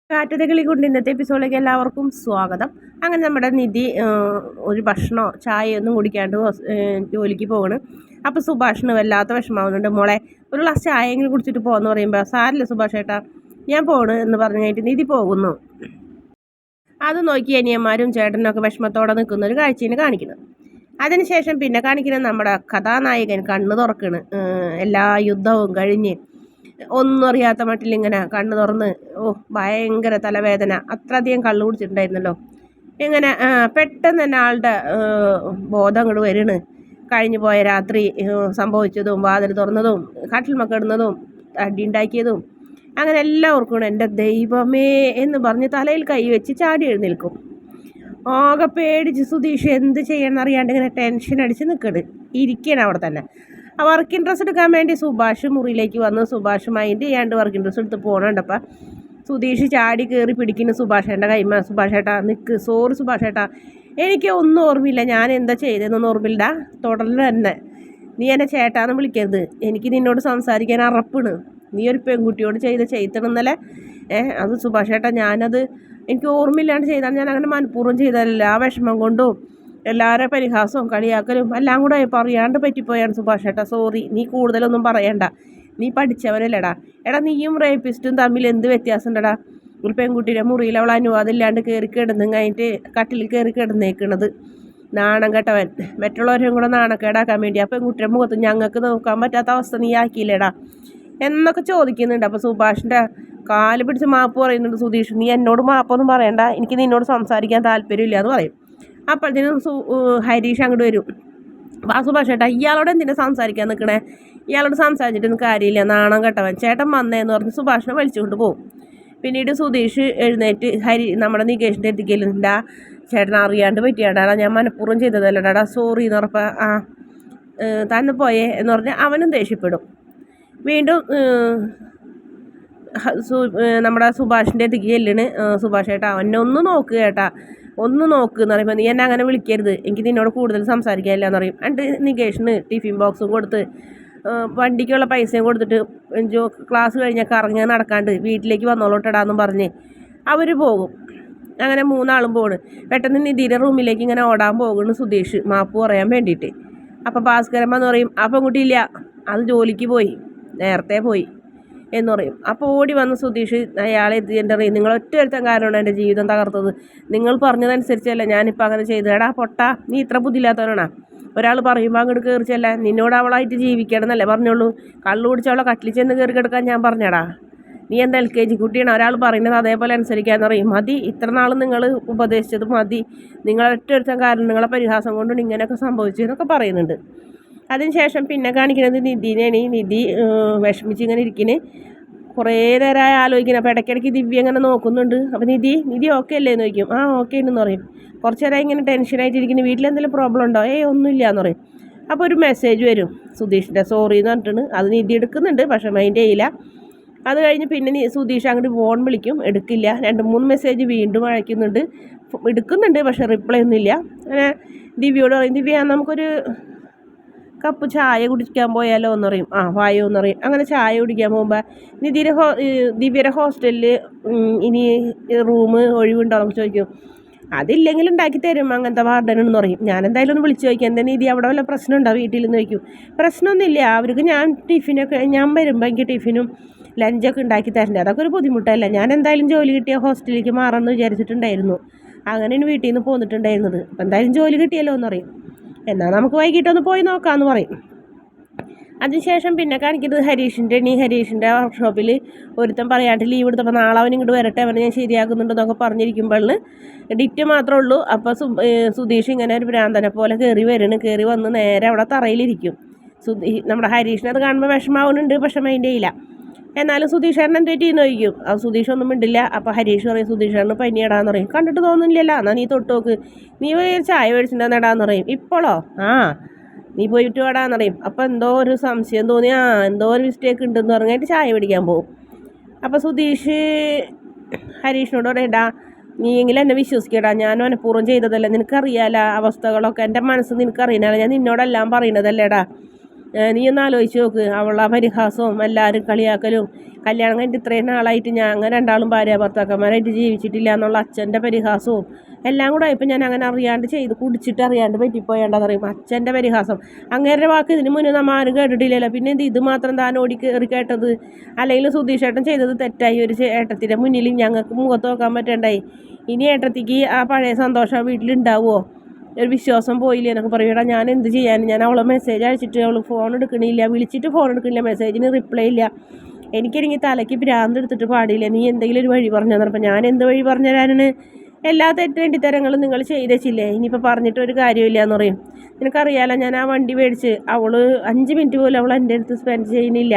കാറ്റത്തെ കിളി കൊണ്ട് ഇന്നത്തെ എപ്പിസോഡിലേക്ക് എല്ലാവർക്കും സ്വാഗതം. അങ്ങനെ നമ്മുടെ നിധി ഒരു ഭക്ഷണമോ ചായയോ ഒന്നും കുടിക്കാണ്ട് ജോലിക്ക് പോകണം. അപ്പോൾ സുഭാഷിന് വല്ലാത്ത വിഷമാവുന്നുണ്ട്. മോളെ ഒരു ഗ്ലാസ് ചായയെങ്കിലും കുടിച്ചിട്ട് പോകുമെന്ന് പറയുമ്പോൾ, സാരില്ല സുഭാഷ് ഏട്ടാ ഞാൻ പോണ് എന്ന് പറഞ്ഞു കഴിഞ്ഞിട്ട് നിധി പോകുന്നു. അത് നോക്കി അനിയന്മാരും ചേട്ടനൊക്കെ വിഷമത്തോടെ നിൽക്കുന്ന ഒരു കാഴ്ചയാണ് കാണിക്കുന്നത്. അതിനുശേഷം പിന്നെ കാണിക്കുന്നത് നമ്മുടെ കഥാനായകൻ കണ്ണ് തുറക്കണ്. എല്ലാ യുദ്ധവും കഴിഞ്ഞ് ഒന്നും അറിയാത്ത മട്ടിലിങ്ങനെ കണ്ണ് തുറന്ന് ഭയങ്കര തലവേദന, അത്രയധികം കള്ളു കുടിച്ചിട്ടുണ്ടായിരുന്നല്ലോ. ഇങ്ങനെ പെട്ടെന്ന് തന്നെ ആളുടെ ബോധം അങ്ങോട്ട് വരണ്. കഴിഞ്ഞു പോയ രാത്രി സംഭവിച്ചതും വാതിൽ തുറന്നതും കട്ടിൽമക്കിടുന്നതും അടി ഉണ്ടാക്കിയതും അങ്ങനെ എല്ലാം ഓർക്കണം. എൻ്റെ ദൈവമേ എന്ന് പറഞ്ഞ് തലയിൽ കൈ വെച്ച് ചാടി എഴുന്നേൽക്കും. ആകെ പേടിച്ച് സുധീഷ് എന്ത് ചെയ്യണമെന്ന് അറിയാണ്ട് ഇങ്ങനെ ടെൻഷൻ അടിച്ച് ഇരിക്കണം അവിടെ തന്നെ. ആ വർക്കിംഗ് ഡ്രസ്സ് എടുക്കാൻ വേണ്ടി സുഭാഷ് മുറിയിലേക്ക് വന്ന് സുഭാഷ് മൈൻഡ് ചെയ്യാണ്ട് വർക്കിംഗ് ഡ്രസ്സ് എടുത്ത് പോകണുണ്ടപ്പം സുധീഷ് ചാടി കയറി പിടിക്കുന്നു സുഭാഷേൻ്റെ കൈമ. സുഭാഷേട്ടാ നിൽക്ക്, സോറി സുഭാഷേട്ടാ, എനിക്ക് ഒന്നും ഓർമ്മയില്ല, ഞാൻ എന്താ ചെയ്തതെന്നൊന്നും ഓർമ്മയില്ല, തുടർന്ന് തന്നെ നീ എന്നെ ചേട്ടാന്ന് വിളിക്കരുത്, എനിക്ക് നിന്നോട് സംസാരിക്കാൻ അറപ്പാണ്, നീ ഒരു പെൺകുട്ടിയോട് ചെയ്തണം എന്നല്ലേ. അത് സുഭാഷേട്ടാ ഞാനത് എനിക്ക് ഓർമ്മയില്ലാണ്ട് ചെയ്താണ്, ഞാൻ അങ്ങനെ മനഃപൂർവ്വം ചെയ്തതല്ല, ആ വിഷമം കൊണ്ടും എല്ലാവരും പരിഹാസവും കളിയാക്കലും എല്ലാം കൂടെ പറയാണ്ട് പറ്റിപ്പോയാണ് സുഭാഷേട്ടാ, സോറി, നീ കൂടുതലൊന്നും പറയണ്ട, നീ പഠിച്ചവനല്ലേടാ. എടാ നീയും റേപ്പിസ്റ്റും തമ്മിൽ എന്ത് വ്യത്യാസം ഉണ്ടടാ? ഒരു പെൺകുട്ടിയുടെ മുറിയിൽ അവൾ അനുവാദം ഇല്ലാണ്ട് കയറി കിടന്നും കഴിഞ്ഞിട്ട് കട്ടിലിൽ കയറി കിടന്നേക്കണത്. നാണം കെട്ടവൻ, മറ്റുള്ളവരെയും കൂടെ നാണക്കേടാക്കാൻ വേണ്ടി ആ പെൺകുട്ടിയുടെ മുഖത്ത് ഞങ്ങൾക്ക് നോക്കാൻ പറ്റാത്ത അവസ്ഥ നീ ആക്കിയില്ലേടാ എന്നൊക്കെ ചോദിക്കുന്നുണ്ട്. അപ്പോൾ സുഭാഷിൻ്റെ കാല് പിടിച്ച് മാപ്പ് പറയുന്നുണ്ട് സുധീഷ്, നീ എന്നോട് മാപ്പൊന്നും പറയണ്ട, എനിക്ക് നിന്നോട് സംസാരിക്കാൻ താല്പര്യമില്ല എന്ന് പറയും. അപ്പോഴത്തേനും ഹരീഷ് അങ്ങോട്ട് വരും. ആ സുഭാഷ് ചേട്ടാ ഇയാളോട് എന്തിനാ സംസാരിക്കാൻ നിൽക്കണേ, ഇയാളോട് സംസാരിച്ചിട്ടൊന്നും കാര്യമില്ല, നാണം കെട്ടവൻ, ചേട്ടൻ വന്നേന്ന് പറഞ്ഞ് സുഭാഷിനെ വലിച്ചുകൊണ്ട് പോകും. പിന്നീട് സുധീഷ് എഴുന്നേറ്റ് നമ്മുടെ നികേഷിൻ്റെ എത്തിക്കലുണ്ടാ ചേട്ടൻ അറിയാണ്ട് പറ്റിയാടാ, ഞാൻ മനഃപൂർവ്വം ചെയ്തതല്ലടാ, സോറി എന്ന് പറഞ്ഞപ്പോൾ തന്നെ പോയേ എന്ന് പറഞ്ഞ് അവനും ദേഷ്യപ്പെടും. വീണ്ടും നമ്മുടെ സുഭാഷിൻ്റെ എത്തിക്ക് ചെല്ലിന്. സുഭാഷ് ചേട്ടാ എന്നെ ഒന്ന് നോക്കുക ചേട്ടാ, ഒന്ന് നോക്ക് എന്ന് പറയുമ്പോൾ, നീ എന്നെ അങ്ങനെ വിളിക്കരുത്, എനിക്ക് നിന്നോട് കൂടുതൽ സംസാരിക്കാനില്ല എന്ന് പറയും. എന്നിട്ട് നികേഷിന് ടിഫിൻ ബോക്സും കൊടുത്ത് വണ്ടിക്കുള്ള പൈസയും കൊടുത്തിട്ട് ക്ലാസ് കഴിഞ്ഞാൽ കറങ്ങി നടക്കാണ്ട് വീട്ടിലേക്ക് വന്നോളൂട്ടടാന്നും പറഞ്ഞ് അവർ പോകും. അങ്ങനെ മൂന്നാളും പോണ്. പെട്ടെന്ന് നിധിയുടെ റൂമിലേക്ക് ഇങ്ങനെ ഓടാൻ പോകുന്നു സുധീഷ് മാപ്പ് പറയാൻ വേണ്ടിയിട്ട്. അപ്പോൾ ഭാസ്കരമ്മ എന്ന് പറയും, ആ പെൺകുട്ടിയില്ല, അത് ജോലിക്ക് പോയി, നേരത്തെ പോയി എന്ന് പറയും. അപ്പോൾ ഓടി വന്ന് സുധീഷ് അയാളെ എത്തിയിട്ട് പറയും, നിങ്ങൾ ഒറ്റ ഒരുത്തൻ കാരണമാണ് എൻ്റെ ജീവിതം തകർത്തത്, നിങ്ങൾ പറഞ്ഞതനുസരിച്ചല്ല ഞാനിപ്പോൾ അങ്ങനെ ചെയ്തു. എടാ പൊട്ടാ, നീ ഇത്ര ബുദ്ധിയില്ലാത്തവനാണോ? ഒരാൾ പറയുമ്പോൾ അങ്ങോട്ട് കയറിച്ചല്ല, നിന്നോട് അവളായിട്ട് ജീവിക്കണം എന്നല്ലേ പറഞ്ഞോളൂ, കള്ളു കുടിച്ചവളെ കട്ടിൽ ചെന്ന് കയറി കിടക്കാൻ ഞാൻ പറഞ്ഞടാ, നീ എന്താ LKG കുട്ടിയാണ്, ഒരാൾ പറയുന്നത് അതേപോലെ അനുസരിക്കാമെന്ന് പറയും. മതി, ഇത്ര നാൾ നിങ്ങൾ ഉപദേശിച്ചത് മതി, നിങ്ങൾ ഒറ്റ ഒരുത്തൻ കാരണം നിങ്ങളെ പരിഹാസം കൊണ്ടാണ് ഇങ്ങനെയൊക്കെ സംഭവിച്ചു എന്നൊക്കെ പറയുന്നുണ്ട്. അതിനുശേഷം പിന്നെ കാണിക്കുന്നത് നിധിനെയാണ്. നിധി വിഷമിച്ചിങ്ങനെ ഇരിക്കുന്നു, കുറേ നേരമായി ആലോചിക്കുന്നത്. അപ്പോൾ ഇടയ്ക്കിടയ്ക്ക് ദിവ്യ അങ്ങനെ നോക്കുന്നുണ്ട്. അപ്പോൾ നിധി ഓക്കെ അല്ലേ എന്ന് ചോദിക്കും. ആ ഓക്കെ എന്ന് പറയും. കുറച്ച് നേരം ഇങ്ങനെ ടെൻഷനായിട്ടിരിക്കുന്നു, വീട്ടിലെന്തെങ്കിലും പ്രോബ്ലം ഉണ്ടോ? ഒന്നുമില്ല എന്ന് പറയും. അപ്പോൾ ഒരു മെസ്സേജ് വരും സുധീഷിൻ്റെ, സോറി എന്ന് പറഞ്ഞിട്ടുണ്ട്. അത് നിധി എടുക്കുന്നുണ്ട്, പക്ഷേ മൈൻഡ് ചെയ്യില്ല. അത് കഴിഞ്ഞ് പിന്നെ സുധീഷ് അങ്ങോട്ട് ഫോൺ വിളിക്കും, എടുക്കില്ല. 2-3 മെസ്സേജ് വീണ്ടും അയക്കുന്നുണ്ട്, എടുക്കുന്നുണ്ട്, പക്ഷേ റിപ്ലൈ ഒന്നുമില്ല. അങ്ങനെ ദിവ്യയോട് പറയും, ദിവ്യ നമുക്കൊരു കപ്പ് ചായ കുടിക്കാൻ പോയാലോ എന്ന് പറയും. ആ വായോ എന്ന് പറയും. അങ്ങനെ ചായ കുടിക്കാൻ പോകുമ്പോൾ ദിവ്യയുടെ ഹോസ്റ്റലിൽ ഇനി റൂം ഒഴിവുണ്ടോ എന്ന് ചോദിക്കും. അതില്ലെങ്കിൽ ഉണ്ടാക്കി തരും, അങ്ങനത്തെ വാർഡനെന്ന് പറയും. ഞാൻ എന്തായാലും ഒന്ന് വിളിച്ച് ചോദിക്കാം, എന്താ നിധി അവിടെ വല്ല പ്രശ്നമുണ്ടോ വീട്ടിലെന്ന് ചോദിക്കും. പ്രശ്നമൊന്നുമില്ല, അവർക്ക് ഞാൻ വരുമ്പോൾ എനിക്ക് ടിഫിനും ലഞ്ചൊക്കെ ഉണ്ടാക്കി തരണ്ടേ, അതൊക്കെ ഒരു ബുദ്ധിമുട്ടല്ല, ഞാൻ എന്തായാലും ജോലി കിട്ടിയ ഹോസ്റ്റലിലേക്ക് മാറാമെന്ന് വിചാരിച്ചിട്ടുണ്ടായിരുന്നു, അങ്ങനെയാണ് വീട്ടിൽ നിന്ന് പോന്നിട്ടുണ്ടായിരുന്നത്, അപ്പം എന്തായാലും ജോലി കിട്ടിയല്ലോ എന്ന് പറയും. എന്നാൽ നമുക്ക് വൈകിട്ടൊന്ന് പോയി നോക്കാമെന്ന് പറയും. അതിനുശേഷം പിന്നെ കാണിക്കുന്നത് ഹരീഷിൻ്റെ വർക്ക്ഷോപ്പിൽ ഒരുത്തൻ പറയാണ്ട് ലീവ് എടുത്തപ്പോൾ നാളെ അവൻ ഇങ്ങോട്ട് വരട്ടെ, അവനെ ഞാൻ ശരിയാക്കുന്നുണ്ടെന്നൊക്കെ പറഞ്ഞിരിക്കുമ്പോൾ ഡിറ്റ് മാത്രമേ ഉള്ളൂ. അപ്പോൾ സുധീഷ് ഇങ്ങനെ ഒരു ഭ്രാന്തനെ പോലെ കയറി വന്ന് നേരെ അവിടെ തറയിലിരിക്കും. നമ്മുടെ ഹരീഷിനത് കാണുമ്പോൾ വിഷമാവുന്നുണ്ട്, പക്ഷെ മൈൻഡ് ചെയ്യില്ല. എന്നാലും സുധീഷേട്ടൻ എന്ത് പറ്റിയെന്ന് ചോദിക്കും. അത് സുധീഷൊന്നും മിണ്ടില്ല. അപ്പോൾ ഹരീഷ് പറയും, സുധീഷേട്ടന് പനിയടാന്ന് പറയും. കണ്ടിട്ട് തോന്നുന്നില്ലല്ലോ, എന്നാൽ നീ തൊട്ട് നോക്ക്, നീ ചായ മേടിച്ചിട്ടുണ്ടെന്നടാന്ന് പറയും. ഇപ്പോഴോ? ആ നീ പോയിട്ട് വേടാന്ന് പറയും. അപ്പോൾ എന്തോ ഒരു സംശയം തോന്നി, എന്തോ ഒരു മിസ്റ്റേക്ക് ഉണ്ടെന്ന് പറഞ്ഞിട്ട് ചായ മേടിക്കാൻ പോകും. അപ്പോൾ സുധീഷ് ഹരീഷിനോട് പറയടാ, നീ എങ്കിലും എന്നെ വിശ്വസിക്കടാ, ഞാൻ മനഃപൂർവ്വം ചെയ്തതല്ല, നിനക്കറിയാലോ അവസ്ഥകളൊക്കെ, എൻ്റെ മനസ്സ് നിനക്കറിയാലോ, ഞാൻ നിന്നോടെല്ലാം പറയുന്നതല്ലേടാ, നീ ഒന്ന് ആലോചിച്ച് നോക്ക്, അവളുടെ പരിഹാസവും എല്ലാവരും കളിയാക്കലും കല്യാണം കഴിഞ്ഞിട്ട് ഇത്രയും നാളായിട്ട് ഞാൻ അങ്ങനെ രണ്ടാളും ഭാര്യ ഭർത്താക്കന്മാരായിട്ട് ജീവിച്ചിട്ടില്ല എന്നുള്ള അച്ഛൻ്റെ പരിഹാസവും എല്ലാം കൂടെ ആയപ്പോൾ ഞാൻ അങ്ങനെ അറിയാണ്ട് ചെയ്ത് കുടിച്ചിട്ട് അറിയാണ്ട് പറ്റിപ്പോയാണ്ടെന്ന് പറയും അച്ഛൻ്റെ പരിഹാസം. അങ്ങേരുടെ വാക്ക് ഇതിന് മുന്നേ നമ്മൾ ആരും കേട്ടിട്ടില്ലല്ലോ, പിന്നെ ഇത് മാത്രം താൻ ഓടി കയറി കേട്ടത്. അല്ലെങ്കിൽ സുധീഷ് ഏട്ടൻ ചെയ്തത് തെറ്റായി. ഒരു ഏട്ടത്തിൻ്റെ മുന്നിൽ ഞങ്ങൾക്ക് മുഖത്ത് നോക്കാൻ പറ്റണ്ടായി. ഇനി ഏട്ടത്തിക്ക് ആ പഴയ സന്തോഷം വീട്ടിലുണ്ടാവുമോ? ഒരു വിശ്വാസം പോയില്ലേ എന്നൊക്കെ പറയൂടാ. ഞാൻ എന്ത് ചെയ്യാൻ? ഞാൻ അവളെ മെസ്സേജ് അയച്ചിട്ട് അവൾ ഫോൺ എടുക്കണില്ല, വിളിച്ചിട്ട് ഫോൺ എടുക്കണില്ല, മെസ്സേജിന് റിപ്ലൈ ഇല്ല. എനിക്കെനിക്ക് തലയ്ക്ക് ഭ്രാന്ത് എടുത്തിട്ട് പാടില്ല. നീ എന്തെങ്കിലും ഒരു വഴി പറഞ്ഞു തന്നപ്പോൾ ഞാൻ എന്ത് വഴി പറഞ്ഞു തരാനാണ്? എല്ലാ തെറ്റേണ്ടിത്തരങ്ങളും നിങ്ങൾ ചെയ്തേച്ചില്ലേ, ഇനിയിപ്പോൾ പറഞ്ഞിട്ട് ഒരു കാര്യമില്ല എന്ന് പറയും. നിനക്കറിയാലോ, ഞാൻ ആ വണ്ടി മേടിച്ച് അവൾ 5 മിനിറ്റ് പോലും അവൾ എൻ്റെ അടുത്ത് സ്പെൻഡ് ചെയ്യുന്നില്ല.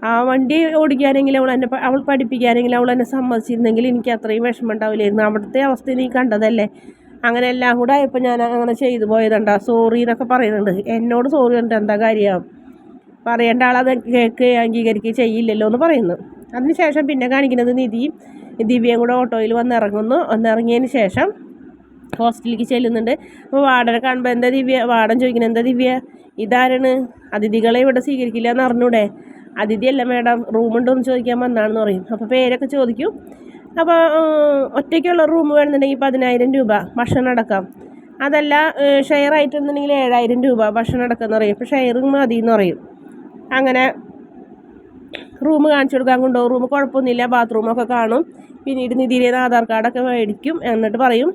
ആ വണ്ടി ഓടിക്കാനെങ്കിലും അവൾ പഠിപ്പിക്കാനെങ്കിലും അവൾ എന്നെ സമ്മതിച്ചിരുന്നെങ്കിൽ എനിക്ക് അത്രയും വിഷമം ഉണ്ടാവില്ലായിരുന്നു. അവിടുത്തെ അവസ്ഥ നീ കണ്ടതല്ലേ. അങ്ങനെ എല്ലാം കൂടെ ആയപ്പോൾ ഞാൻ അങ്ങനെ ചെയ്തു പോയതുണ്ടാ. സോറി എന്നൊക്കെ പറയുന്നുണ്ട്. എന്നോട് സോറി ഉണ്ട് എന്താ കാര്യം? പറയേണ്ട ആളത് കേൾക്കുകയോ അംഗീകരിക്കുകയോ ചെയ്യില്ലല്ലോ എന്ന് പറയുന്നു. അതിനുശേഷം പിന്നെ കാണിക്കുന്നത് നിധിയും ദിവ്യയും കൂടെ ഓട്ടോയിൽ വന്നിറങ്ങുന്നു. വന്നിറങ്ങിയതിന് ശേഷം ഹോസ്റ്റലിലേക്ക് ചെല്ലുന്നുണ്ട്. അപ്പോൾ വാർഡനെ കാണുമ്പോൾ എന്താ ദിവ്യ? വാർഡൻ ചോദിക്കുന്നത് എന്താ ദിവ്യ ഇതാരാണ്? അതിഥികളെ ഇവിടെ സ്വീകരിക്കില്ല എന്ന് അറിഞ്ഞൂടെ? അതിഥിയല്ല മേഡം, റൂമുണ്ടോ എന്ന് ചോദിക്കാൻ വന്നാണെന്ന് പറയും. അപ്പോൾ പേരൊക്കെ ചോദിക്കും. അപ്പോൾ ഒറ്റയ്ക്കുള്ള റൂം വേണമെന്നുണ്ടെങ്കിൽ 10,000 രൂപ ഭക്ഷണം അടക്കാം. അതല്ല ഷെയർ ആയിട്ടുണ്ടെന്നുണ്ടെങ്കിൽ 7,000 രൂപ ഭക്ഷണം അടക്കം എന്ന് പറയും. അപ്പോൾ ഷെയറിങ് മതി എന്ന് പറയും. അങ്ങനെ റൂം കാണിച്ചു കൊടുക്കാൻ കൊണ്ടുപോകും. റൂം കുഴപ്പമൊന്നുമില്ല, ബാത്റൂമൊക്കെ കാണും. പിന്നീട് നിധിയുടെ ആധാർ കാർഡൊക്കെ മേടിക്കും. എന്നിട്ട് പറയും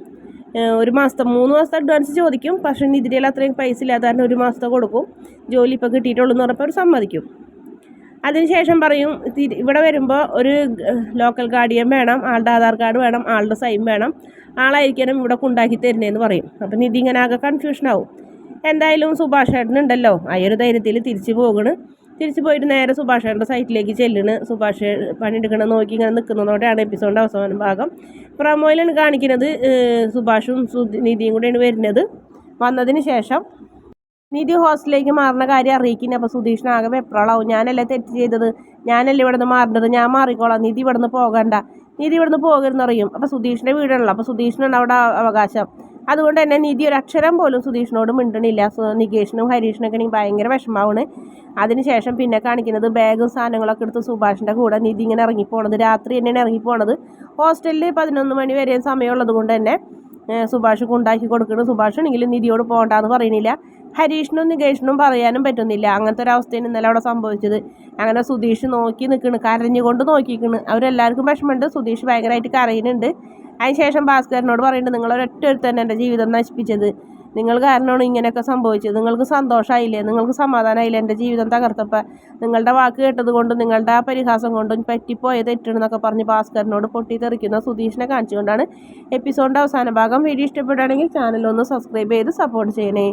1 മാസത്തെ 3 മാസത്തെ അഡ്വാൻസ് ചോദിക്കും. പക്ഷേ നിധിയുടെ അത്രയും പൈസ ഇല്ലാത്ത കാരണം 1 മാസത്തെ കൊടുക്കും. ജോലി ഇപ്പോൾ കിട്ടിയിട്ടുള്ളൂ എന്ന് പറഞ്ഞപ്പോൾ അവർ സമ്മതിക്കും. അതിനുശേഷം പറയും ഇവിടെ വരുമ്പോൾ ഒരു ലോക്കൽ ഗാർഡിയൻ വേണം, ആളുടെ ആധാർ കാർഡ് വേണം, ആളുടെ സൈൻ വേണം, ആളായിരിക്കണം ഇവിടെ കൊണ്ടാക്കി തരുന്നതെന്ന് പറയും. അപ്പം നിധി ഇങ്ങനെ ആകെ കൺഫ്യൂഷനാവും. എന്തായാലും സുഭാഷ് ഏട്ടനുണ്ടല്ലോ, ആ ഒരു ധൈര്യത്തിൽ തിരിച്ചു പോയിട്ട് നേരെ സുഭാഷ് ഏട്ടൻ്റെ സൈറ്റിലേക്ക് ചെല്ലുന്നു. സുഭാഷ് പണിയെടുക്കണം നോക്കി ഇങ്ങനെ നിൽക്കുന്നതോടെയാണ് എപ്പിസോഡിൻ്റെ അവസാന ഭാഗം. പ്രമോയിലാണ് കാണിക്കുന്നത് സുഭാഷും നിധിയും കൂടെയാണ് വരുന്നത്. വന്നതിന് ശേഷം നിധി ഹോസ്റ്റലിലേക്ക് മാറുന്ന കാര്യം അറിയിക്കുന്നത്. അപ്പോൾ സുധീഷിനാകെ വെപ്രാളാവും. ഞാനല്ലേ തെറ്റ് ചെയ്തത്, ഞാനല്ലേ ഇവിടെ നിന്ന് മാറേണ്ടത്, ഞാൻ മാറിക്കോളാം, നിധി ഇവിടെ നിന്ന് പോകണ്ട, നിധി ഇവിടെ നിന്ന് പോകരുതെന്ന് അറിയും. അപ്പോൾ സുധീഷിൻ്റെ വീടാണല്ലോ, അപ്പോൾ സുധീഷിനാണ് അവിടെ അവകാശം. അതുകൊണ്ട് തന്നെ നിധി ഒരു അക്ഷരം പോലും സുധീഷിനോട് മിണ്ടണില്ല. നികേഷിനും ഹരീഷിനൊക്കെ എനിക്ക് ഭയങ്കര വിഷമാവാണ്. അതിനുശേഷം പിന്നെ കാണിക്കുന്നത് ബാഗും സാധനങ്ങളൊക്കെ എടുത്ത് സുഭാഷിൻ്റെ കൂടെ നിധി ഇങ്ങനെ ഇറങ്ങിപ്പോണത്. രാത്രി തന്നെയാണ് ഇറങ്ങിപ്പോണത്. ഹോസ്റ്റലിൽ 11 മണി വരെ സമയമുള്ളത് കൊണ്ട് തന്നെ സുഭാഷ് കൊണ്ടാക്കി കൊടുക്കുന്നത്. സുഭാഷ് ആണെങ്കിലും നിധിയോട് പോകണ്ടെന്ന് പറയുന്നില്ല. ഹരീഷിനും നികേഷിനും പറയാനും പറ്റുന്നില്ല. അങ്ങനത്തെ ഒരു അവസ്ഥയാണ് ഇന്നലെ അവിടെ സംഭവിച്ചത്. അങ്ങനെ സുധീഷ് നോക്കി നിൽക്കുന്നു, കരഞ്ഞുകൊണ്ട് നോക്കിക്കുന്നു. അവരെല്ലാവർക്കും വിഷമമുണ്ട്. സുധീഷ് ഭയങ്കരമായിട്ട് കരയുന്നുണ്ട്. അതിനുശേഷം ഭാസ്കരനോട് പറയുന്നുണ്ട്, നിങ്ങളൊരൊറ്റ തന്നെ എൻ്റെ ജീവിതം നശിപ്പിച്ചത്, നിങ്ങൾ കാരണമാണ് ഇങ്ങനെയൊക്കെ സംഭവിച്ചത്. നിങ്ങൾക്ക് സന്തോഷമായില്ലേ, നിങ്ങൾക്ക് സമാധാനമായില്ലേ എൻ്റെ ജീവിതം തകർത്തപ്പോൾ? നിങ്ങളുടെ വാക്ക് കേട്ടത് കൊണ്ടും നിങ്ങളുടെ ആ പരിഹാസം കൊണ്ടും പറ്റിപ്പോയ തെറ്റെന്നൊക്കെ പറഞ്ഞ് ഭാസ്കരനോട് പൊട്ടിത്തെറിക്കുന്ന സുധീഷിനെ കാണിച്ചുകൊണ്ടാണ് എപ്പിസോഡിൻ്റെ അവസാന ഭാഗം. വീഡിയോ ഇഷ്ടപ്പെടുകയാണെങ്കിൽ ചാനലൊന്ന് സബ്സ്ക്രൈബ് ചെയ്ത് സപ്പോർട്ട് ചെയ്യണേ.